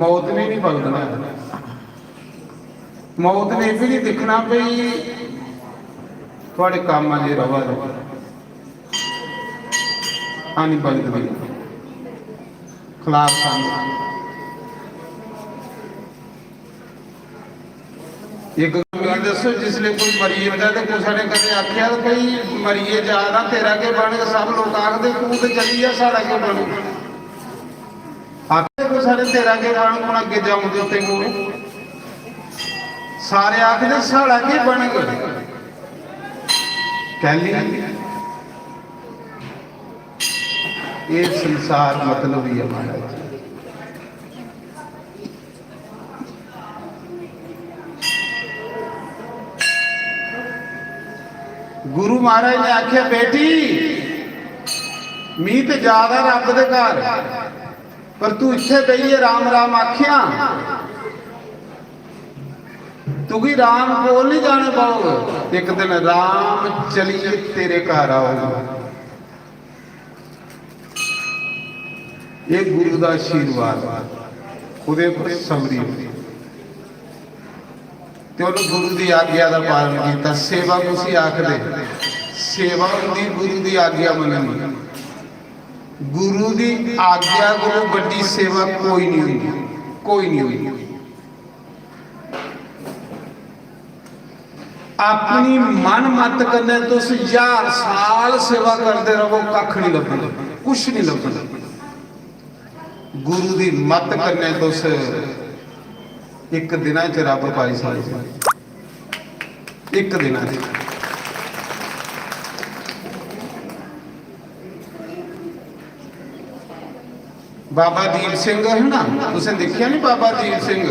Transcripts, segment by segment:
मौत ने नहीं बलदना, मौत ने भी नहीं दिखना पई थोड़े काम जे रवा आनी बलदनी खिलाफ एक दसो जिसले कोई मरीए होता तो कुछ ने कदे आख्या भाई मरीए जाना तेरा के बन सब लोग आखते तू तो चली जा साड़ा के बनू सारे तेरा के बन हूं अगे जाऊंगे उत्ते मोड़ सारे आखते साड़ा के बन गए कहली ये संसार मतलब ही है महाराज। गुरु महाराज ने आख्या बेटी मी तो ज्यादा रब दे घर पर तू इत्थे बही राम राम आख्या तू की राम बोल नहीं जाने पाओगे एक दिन राम चलिए तेरे घर आओगे। ये गुरु का आशीर्वाद उहदे पर समरी गुरु की आग्ञा का पालन किया। सेवा तुसीं आखदे सेवा होंदी गुरु की आग्ञा मननी, गुरु की आग्ञा को बड़ी सेवा कोई नहीं हुई, कोई नहीं हुई। अपनी मन मत करने तो 1000 साल सेवा करते रहो कख नहीं लभना, कुछ नहीं लभना। गुरु की मत करने तो एक दिन च रब पाई सकते, एक दिन बाबा दीप सिंह है ना, तुसें देखिया नहीं बाबा दीप सिंह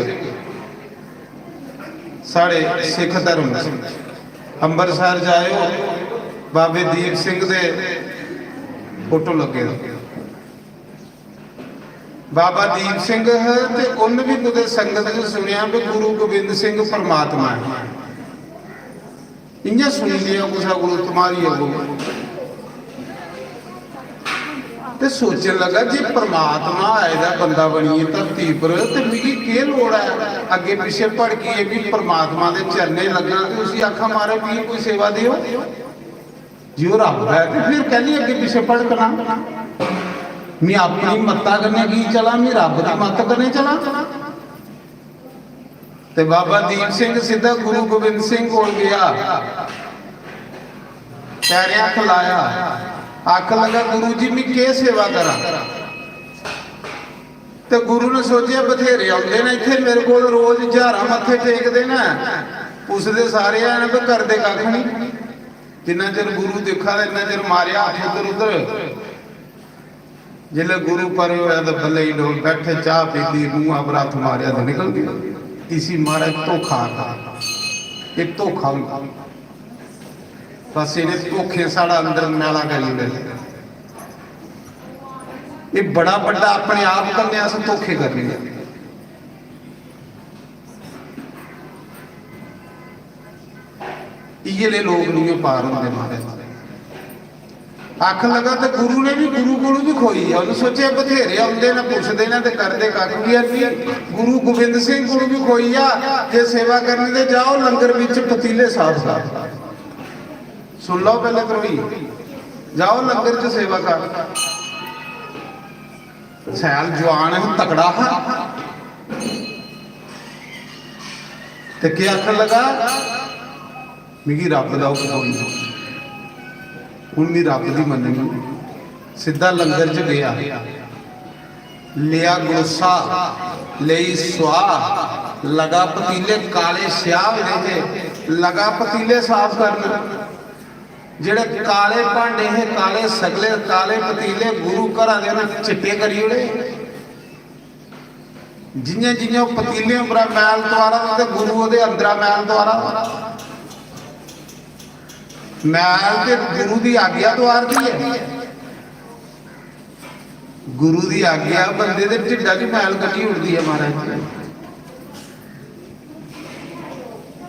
साढ़े सिख धर्म अंबरसर जाओ बाबे दीप सिंह दे फोटो लगे बाबा दीप सिंह है तो उन्हें भी कुछ संगत ने सुनिया भी गुरु गोबिंद सिंह परमात्मा है, इं सुनी लिया कुछ गुरु तुम्हारी तो सोचने लगा जी परमात्मा आएगा बंदा बनीए धरती पर तो मेरी की लोड़ है अगे पिछे भड़की भी परमात्मा के चरने लगना तो उसी आखा मारे भी कोई सेवा दियो जी वो रब है तो फिर कहनी अगे पिछे भड़कना मैं अपनी मत्ता करने की चला मैं रब की मत करने चला। तो बाबा दीप सिंह सीधा गुरु गोबिंद सिंह को गया पैरिया खिलाया आख लगा गुरु जी मैं के सेवा करा। तो गुरु ने सोचा बथेरे आते ने इतने मेरे को रोज 1000 मत्थे टेकते ना पुछते सारे आने पर करते कख नहीं, जिन्ना चर गुरु देखा इन्ना चर मारिया हाथ उधर उधर जिले गुरु पर तो भले ही लोग बैठे चाह पीती मुंह पर हाथ मारिया तो निकल गया। इसी मारा धोखा एक धोखा बस इन्हें धोखे साड़ा अंदर मैला करी ले ये बड़ा बड़ा अपने आप करने अस धोखे कर रहे ये लोग नहीं पार होंगे महाराज। आख लगा तो गुरु ने भी गुरु को भी खोई है उन्हें सोचे बथेरे आते ने पुछते ने तो करते कख भी गुरु गोबिंद सिंह को भी खोई आ जे सेवा करने दे जाओ लंगर विच पतीले साफ साफ सुन लो पहले करोई जाओ लंगर च सेवा कर सैल जवान है तकड़ा है तो क्या आखन लगा मिगी रब का हुक्म हूँ भी रब की मननी सीधा लंगर च गया लिया गुस्सा ले स्वाह लगा पतीले काले स्याह थे लगा पतीले साफ करना जेड़े काले भांडे है काले सगले काले पतीले गुरु घर के चिट्टे करी ओड़े जियां जियां पतीले उमरा मैल द्वारा तो गुरु वो अंदर मैल द्वारा मैल ते गुरु की आग्ञा द्वार दी है गुरु की आग्ञा बंदे दे ढिड्डा च मैल कटी उड़ती है महाराज।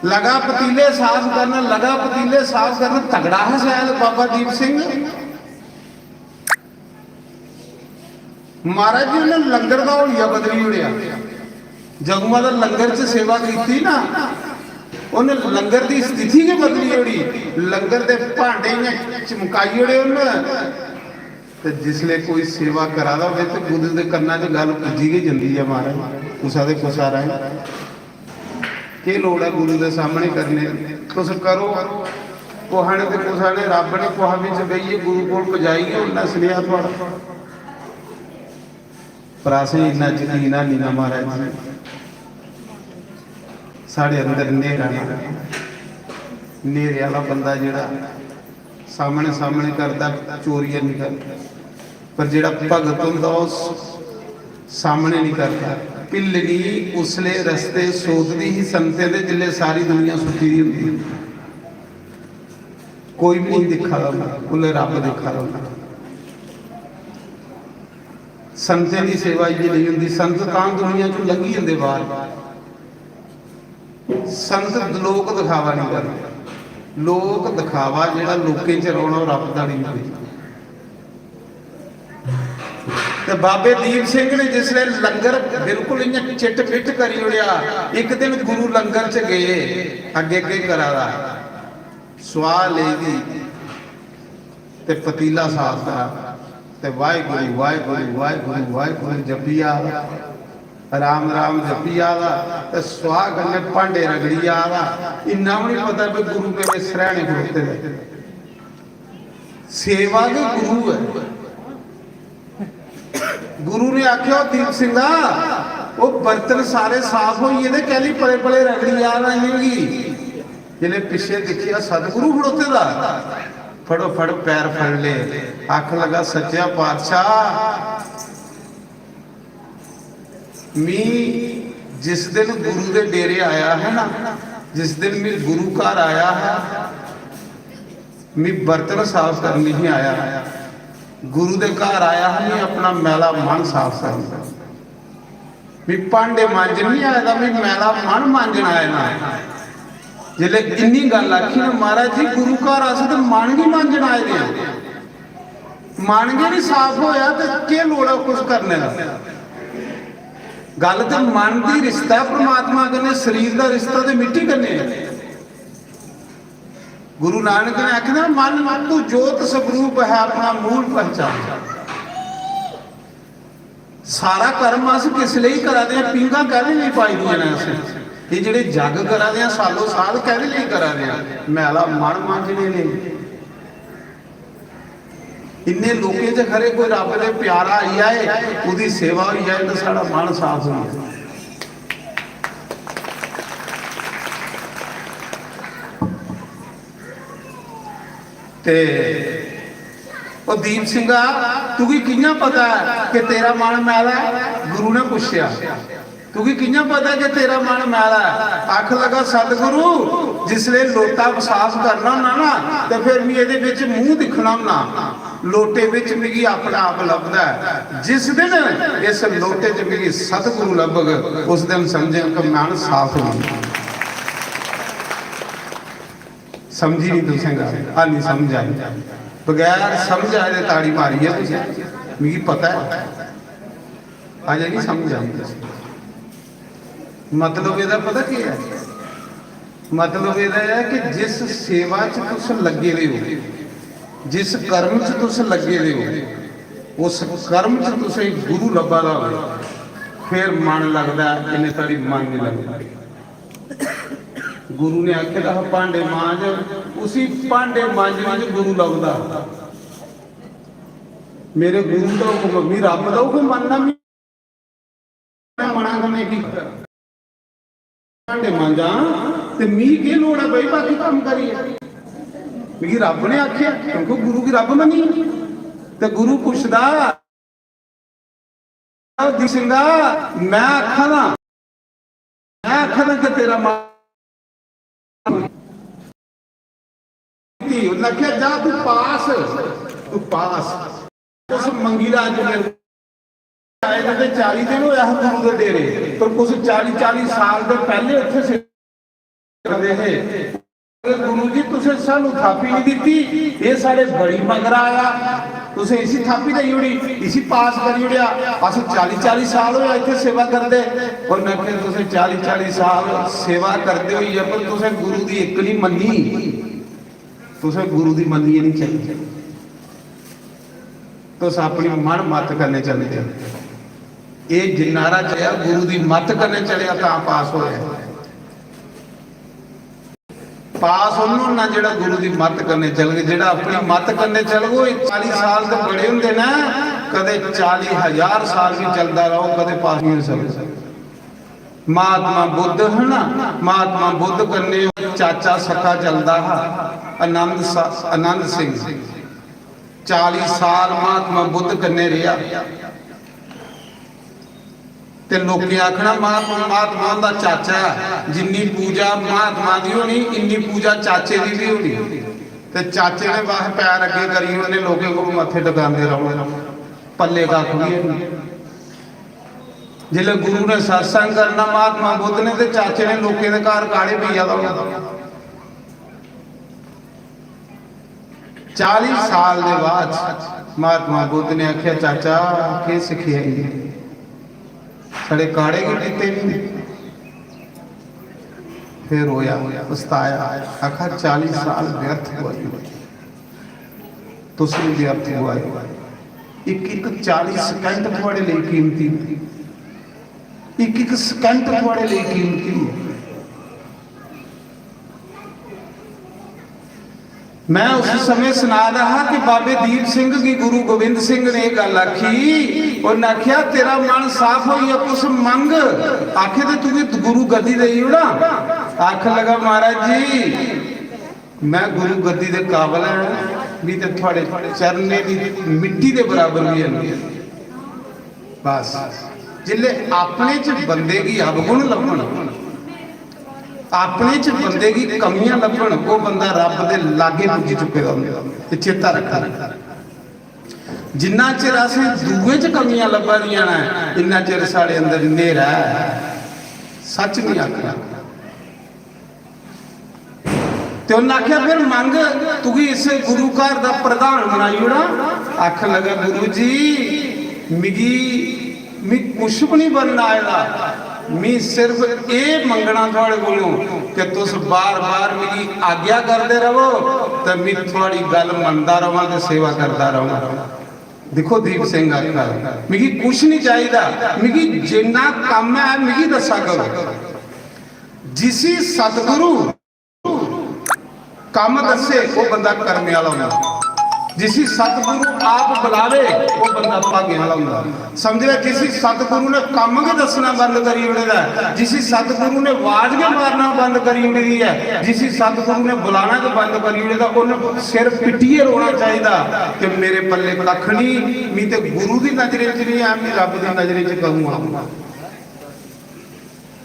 लगा पतीले साफ करना लगा पतीले साफ करना तगड़ा है शायद बाबा दीप सिंह महाराज जी उन्हें लंगर का होलिया बदली उड़िया जगमा दा लंगर च सेवा की ना, उन्हें लंगर की स्थिति के बदली ओड़ी, लंगर के भांडे ने चमकाई ओड़े उन्हें। तो जिसले कोई सेवा करा दा होवे तो गुरु के कन्ना च गल पुजी गई जाती है। महाराज कुसा दे कुसा रहे की लोड़ है गुरु के सामने करने, तुस करो। कुहा ने तो कुसा ने रब ने कुहा भी बईए गुरु को पजाइए, उन्ना सुनिया थोड़ा पर असें इन्ना यकीन नहीं ना महाराज। साढ़े अंदर नेरा नेरे वाला बंदा जिहड़ा सामने सामने करता चोरियां नहीं करता, पर जिहड़ा भगत हुंदा उस सामने नहीं करता। पिल्लनी उसले रस्ते सोचदी ही संते दे जिले सारी दुनिया सुती दी हुंदी, कोई भी नहीं दिखा रहा, उले रब दिखा रहा। संते की सेवा ये नहीं हुंदी, संत तां दुनिया चों लंघी जांदे बाहर। संत लोक दिखावा नहीं करते, लोक दिखावा जिहड़ा लोकें च रौला रब दा नहीं होंदा। ते बाबे दीप सिंह ने जिसले लंगर बिल्कुल इयां चिट पिट करी उड़िया, एक दिन गुरु लंगर च गए, अगे अगे करा दा स्वाह लेगी ते पतीला साफ करा ते वाहिगुरू वाहिगुरू वाहिगुरू वाहिगुरू जपी आवा, राम राम जपी आवा ते स्वाह गन्ने भांडे रगड़ी आवा। इन्ना भी नहीं पता भी गुरु के सरहने खड़ोते थे। सेवा के गुरु है। गुरु ने आख्या दीप सिंह वो बर्तन सारे साफ होइए ते कहली पले पले रगड़ी आ रही जिले पिछे देखिया सतगुरु खड़ोते दा, फड़ो फड़ पैर फड़ ले, आख लगा सच्चा पातशाह मी जिस दिन गुरु के डेरे आया है ना, जिस दिन मैं गुरु घर आया है, मैं बर्तन साफ करने ही आया, गुरु के घर आया है, मैं अपना मैला मन साफ करना, मैं भांडे मांजन नहीं आया, मैं मैला मन मांजन आया ना। जिले इन्नी गल आखी ना महाराज जी गुरु घर आसे तो मन ही मांजन आए थे, मन गए नहीं साफ होया तो क्या लोड़ है कुछ करने का। गल तो मन की रिश्ता परमात्मा कन्नै, शरीर का रिश्ता तो मिट्टी कन्नै। गुरु नानक ने आखना मन तू जोत स्वरूप है अपना मूल पहचान। सारा कर्म अस किस लिए करा दे, पींगा कहदे नहीं पाई दियां ने अस, ये जिहड़े जग करा दे सालों साल कहदे लिए करा दे, मैला मन मांजने ने। इन्ने लोकें च खरे कोई रब दे प्यारा आई आए, उसदी सेवा होई जाए तो साड़ा मन साफ हो जाए। ते ओ दीप सिंह तू की कियां पता है कि तेरा मन मैला है? गुरु ने पूछया तू की कियां पता कि तेरा मन मैला है? आख लगा सतगुरु जिसले लोटा साफ करना होना ना तो फिर मैं ये विच मूँह दिखना होना, लोटे विच मिगी अपना आप लभदा है। जिस दिन इस लोटे च मिगी सतगुरु लभग उस दिन समझे कि मन साफ हो गया। समझी नहीं तुसें गल? हाली समझ आई? बगैर समझ आए ताड़ी मारी है तुसें, मिगी पता है अजे नहीं समझ आई। मतलब ਇਹਦਾ पता ਕੀ है? मतलब ਇਹਦਾ है कि जिस सेवा च तुस लगे हुए हो, जिस कर्म च तुस लगे हुए हो, उस कर्म च तुसे गुरु लभा दा होवे फिर मन लगता है, इन्हें ताड़ी मन नहीं लगता। गुरु ने आख्या भांडे मांज, उसी भांडे मांजने च गुरु लभदा। मेरे गुरु का हुक्म मी रब दा हुक्म मनना, मना करने की भांडे मांजा ते मी की लोड़ है भाई बाकी काम करिए। मिगी रब ने आख्या क्योंकि गुरु की रब मनी। ते गुरु पुछदा दीप सिंह मैं आखा ना, मैं आखा ना कि तेरा लख्या जा तू पास, तू पास उस मंगी दा अज आए तो 40 दिन होया गुरु के डेरे, पर कुछ 40 साल के पहले उत्थे गुरु जी तुसे सानू थापी नहीं दी, ये सारे बड़ी मगर आया, तुसे इसी थापी दई उड़ी, इसी पास करी उड़िया। अस 40-40 साल हो इतने सेवा करते, और मैं फिर तुसे 40-40 साल सेवा करते हो या पर तुसे गुरु दी एक नहीं मन्नी, तुसे गुरु दी मन्नी नहीं चाहिए, तुस अपनी मन मत करने चलते। ये जिन्नारा चलिया गुरु दी मत करने चलिया तां पास होया। पास उन्होंने ना जेड़ा गुरु की मत करने चल गए, जेड़ा अपनी मत करने चल गए 40 साल तो बड़े होंगे ना, कदे 40,000 साल भी चलता रहो कदे पास नहीं हो सकता। महात्मा बुद्ध है ना, महात्मा बुद्ध करने चाचा सखा चलता है आनंद सिंह, 40 साल महात्मा बुद्ध करने रहा, ते लोकें आखना महात्मा दा चाचा, जिन्नी पूजा महात्मा दी होनी इन्नी पूजा चाचे दी भी होनी, ते चाचे ने वाह पैर अगे करी उन्हें लोगों को मत्थे टकांदे रहो, पल्ले कख भी है। जिसले गुरु ने सत्संग करना महात्मा बुद्ध ने, ते चाचे ने लोगों के घर काले पीया दा 40 साल के बाद महात्मा बुद्ध ने आख्या चाचा के सिखिया साढ़े काड़े के पीते नहीं, फिर रोया पछताया, आखा 40 साल व्यर्थ हुआ, तुम व्यर्थ हुआ, एक 40 सेकंड थोड़े लिए कीमती, एक सेकंड थोड़े लिए कीमती। मैं उस समय सुना रहा कि बाबे दीप सिंह की गुरु गोबिंद सिंह ने गल आखी, और आख्या तेरा मन साफ हो या कुछ मंग, आखे तो तू गुरु गद्दी दे ना, आख लगा महाराज जी मैं गुरु गद्दी दे काबल है भी, तो थोड़े चरने की मिट्टी के बराबर भी है। बस जिले अपने च बंदे की अवगुण लभण, अपने च बंदे की कमियां लभण, वो बंदा रब दे लागे पुजी चुके होंगे। चेता रखना जिन्ना चिर असें दूए च कमियां लभा दियां ना, इन्ना चिर साढ़े अंदर नेरा है, सच नहीं आखना। ते उन्हें आख्या फिर मंग तू इस गुरु घर का प्रधान बनाई ओड़ा, आख लगा गुरु जी मिगी कुछ भी नहीं बनना आएगा, मैं सिर्फ ये मंगना थोड़े कोलों कि तुस बार बार मेरी आज्ञा करते रहो, तो मैं थोड़ी गल मनता रहा तो सेवा करता रहा। देखो दीप सिंह आखा मिगी कुछ नहीं चाहिए, मिगी जिन्ना काम है मिगी दसा करो, जिसी सतगुरु काम दसे वो बंदा करने वाला होना, जिसी सतगुरु आप बुलावे वो बंदा भाग्य वाला होंदा। समझे जिसी सतगुरु ने कम के दसना बंद करी उड़ेगा, जिसी सतगुरु ने आवाज के मारना बंद करी उड़ी है, जिसी सतगुरु ने बुलाना तो बंद करी उड़ेगा, उन्हें सिर पिटिए रोना चाहिए कि मेरे पल्ले कख नहीं, मैं तो गुरु की नजरे च नहीं है, मैं रब की नजरे च कहूँगा।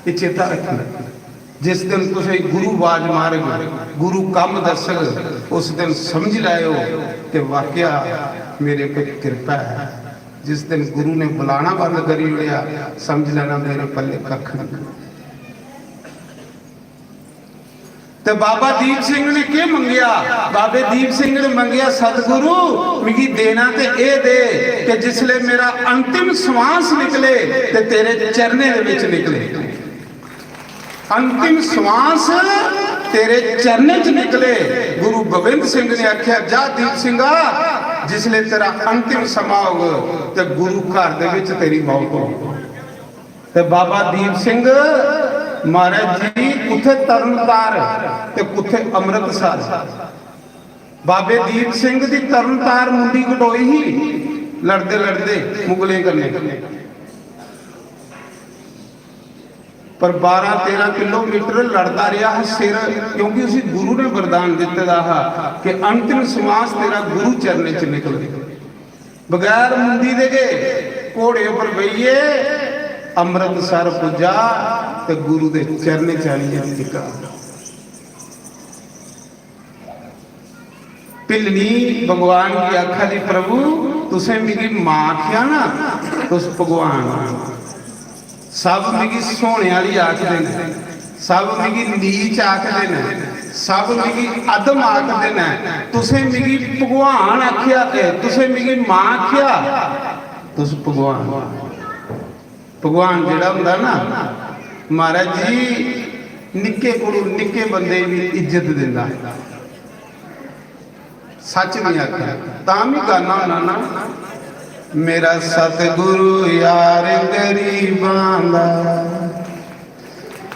ये चेता रखना, जिस दिन तुम गुरु आवाज मारेगा, गुरु कम दसग, उस दिन समझ लाओ कि वाकया मेरे पे कृपा है। जिस दिन गुरु ने बुलाना बंद करी लिया, समझ लेना मेरे पल्ले कख नहीं। तो बाबा दीप सिंह ने क्या मंगिया, बाबे दीप सिंह ने मंगिया सतगुरु मिगी देना ते ए दे कि जिसले मेरा अंतिम श्वास निकले ते तेरे चरने दे विच निकले, अंतिम श्वास तेरे चरने च निकले। गुरु गोबिंद सिंह ने आख्या जा दीप सिंहा जिसले तेरा अंतिम समा हो तो गुरु घर दे विच तेरी मौत हो। ते बाबा दीप सिंह महाराज जी कुथे तरनतार ते कुथे अमृतसर, बाबे दीप सिंह दी तरनतार मुंडी कटोई ही लड़ते लड़ते मुगले करने, पर 12-13 किलोमीटर लड़ता रहा सिर, क्योंकि उसी गुरु ने वरदान दिते रहा कि अंतिम श्वास तेरा गुरु चरने च निकले। बगैर मुंडी दे गए घोड़े पर बहिए अमृतसर पुजा ते गुरु दे चरने चाली टिका। पिलनी भगवान की आखा दी प्रभु तुसें मेरी मां आख्या ना, तुस भगवान सब मिगी सोने वाली आखदे ने, सब मिगी नीच आखदे ने, सब मिगी अदम आखदे ने, तुसें मिगी भगवान आख्या, तुसें मिगी मां आख्या, तुस भगवान। भगवान जेड़ा हुंदा ना महाराज जी, निक्के कोलू निक्के बंदे दी इज्जत दिंदा, सच नहीं आख्या। तां भी गाना होना ना, मेरा सतगुरु यार गरीबां दा,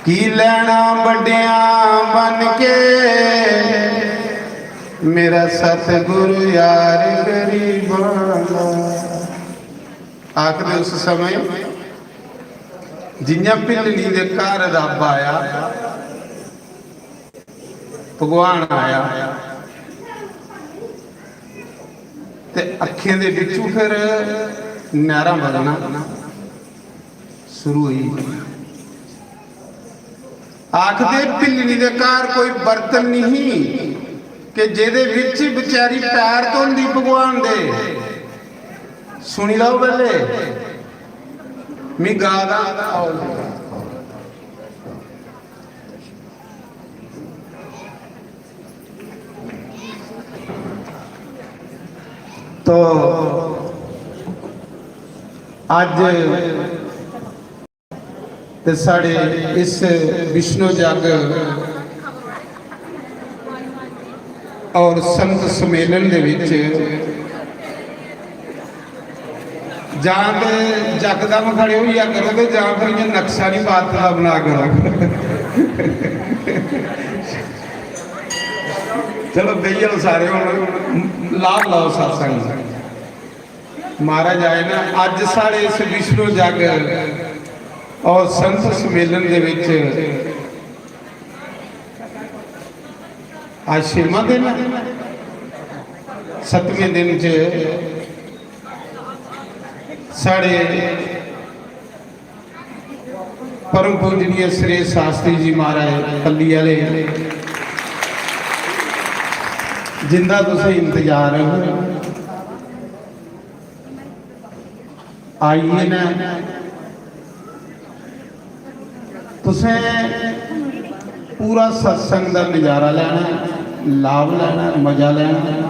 की लैना बड़िया बन के, मेरा सतगुरु यार गरीबां दा। आखदे उस समय जियां भिलनी दे घर रब आया, भगवान आया, ते अखियां दे विचों फिर नहरां बगना शुरू हुई। आखदे भिलनी दे घर कोई बर्तन नहीं कि जेदे विच बेचारी पैर धोंदी भगवान दे। सुनी लो पहले, मैं गा दा। तो अज ते साढ़े इस विष्णु जग और संत सम्मेलन दे विच जां ते जकदम खड़े हो या करो, तो जां फिर ये नक्शा नहीं बात का बना करो। चलो बेइयो सारे लाभ लाओ सत्संग। महाराज आए ना अज साढ़े इस विष्णु जग और संत सम्मेलन दे विच आज 6वां दिन, 7वें दिन च साढ़े परम पूजनीय श्री शास्त्री जी महाराज पल्ली वाले, जिंदा तुसें इंतजार आइए ना, तुसें पूरा सत्संग का नज़ारा लेना, लाभ लेना, मजा लेना।